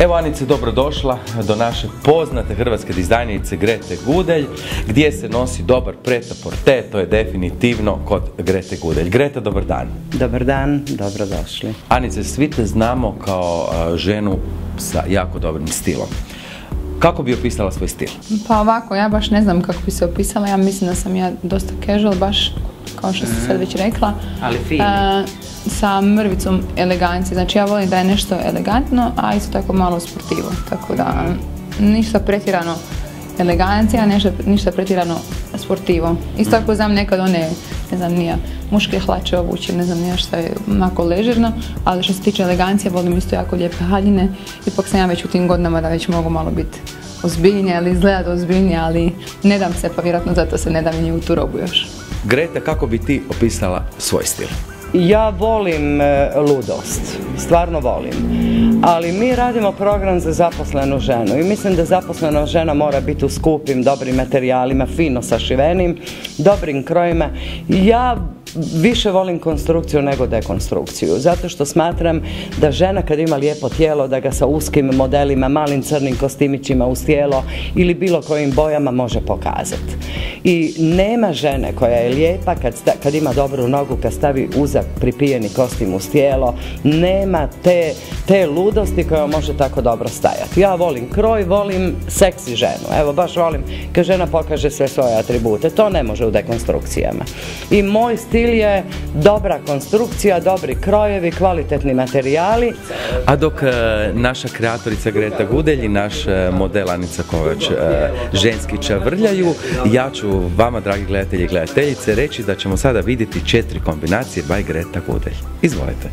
Evo Anice, dobrodošla do naše poznate hrvatske dizajnerice Grete Gudelj, gdje se nosi dobar pret-a-porter, to je definitivno kod Grete Gudelj. Greta, dobar dan. Dobar dan, dobrodošli. Anice, svi te znamo kao ženu sa jako dobrim stilom. Kako bi opisala svoj stil? Pa ovako, ja baš ne znam kako bi se opisala, ja mislim da sam ja dosta casual, baš kao što sam sad već rekla. Ali fini. Sa mrvicom elegancije, znači ja volim da je nešto elegantno, a isto tako malo sportivo, tako da ništa pretjerano elegancija, ništa pretjerano sportivo. Isto tako znam nekad one, ne znam nija, muške hlače obući, ne znam nija šta je onako ležerno, ali što se tiče elegancije volim isto jako lijepe haljine, ipak sam ja već u tim godinama da već mogu malo biti ozbiljnije ili izgledati ozbiljnije, ali ne dam se, pa vjerojatno zato se ne dam i u tu robu još. Greta, kako bi ti opisala svoj stil? Ja volim ludost, stvarno volim, ali mi radimo program za zaposlenu ženu i mislim da zaposlena žena mora biti u skupim, dobrim materijalima, fino sašivenim, dobrim krojima. Ja više volim konstrukciju nego dekonstrukciju, zato što smatram da žena kad ima lijepo tijelo, da ga sa uskim modelima, malim crnim kostimićima uz tijelo ili bilo kojim bojama može pokazati. I nema žene koja je lijepa kad ima dobru nogu, kad stavi uzak pripijeni kostim uz tijelo, nema te ludosti koja može tako dobro stajati. Ja volim kroj, volim seksi ženu, evo baš volim kad žena pokaže sve svoje atribute, to ne može u dekonstrukcijama. I moj stil je dobra konstrukcija, dobri krojevi, kvalitetni materijali. A dok naša kreatorica Greta Gudelj i naš model Anica Kovač ženski čavrljaju, ja ću vama, dragi gledatelji i gledateljice, reći da ćemo sada vidjeti 4 kombinacije by Greta Gudelj. Izvolite.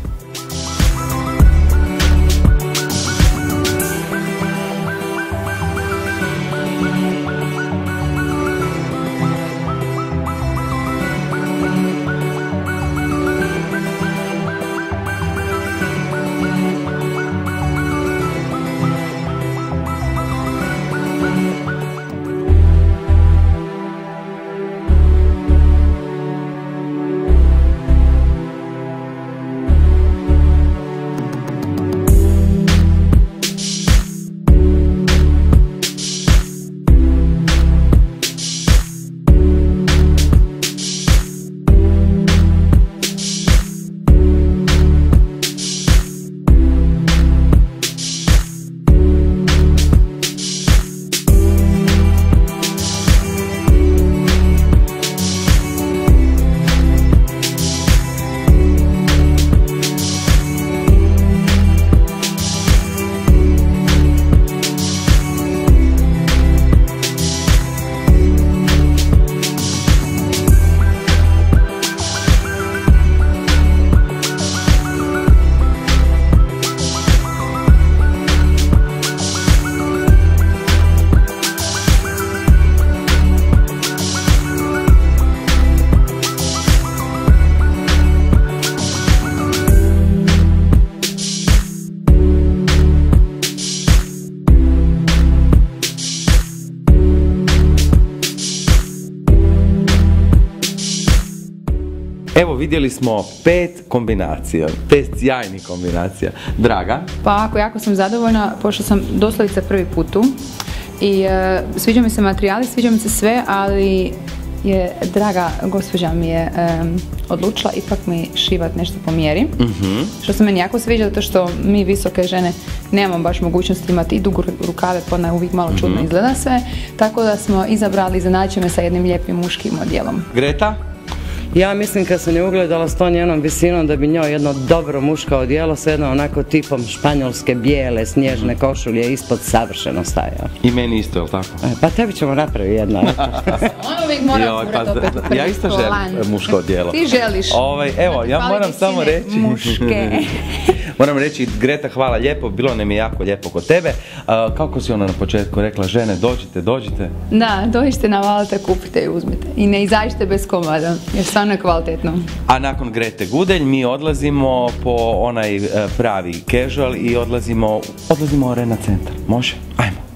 Evo, vidjeli smo 5 kombinacija, 5 sjajnih kombinacija. Draga? Pa jako sam zadovoljna, pošto sam doslovce prvi put tu i sviđa mi se materijali, sviđa mi se sve, ali je draga gospođa mi je odlučila ipak mi šivat nešto po mjeri, što se meni jako sviđa, zato što mi visoke žene nemamo baš mogućnosti imati i dugo rukave, pa ona uvijek malo čudno izgleda sve, tako da smo izabrali iznenađenje me sa jednim lijepim muškim odjelom. Greta? Ja mislim kad sam je ugledala s tom njenom visinom da bi njoj jedno dobro muško odijelo sa jednom onako tipom španjolske bijele snježne košulje ispod savršeno stajao. I meni isto, je li tako? Pa tebi ćemo napraviti jedno. On uvijek mora ja isto želim muško odijelo. Ti želiš. Evo, ja moram samo reći... Muške. Moram reći, Greta, hvala lijepo, bilo nam je jako lijepo kod tebe. Kako si ona na početku rekla, žene, dođite? Da, dođite, navalite, kupite i uzmite. I ne izađite bez komada, jer stvarno je kvalitetno. A nakon Grete Gudelj mi odlazimo po onaj pravi casual i odlazimo u Arena centar. Može? Ajmo.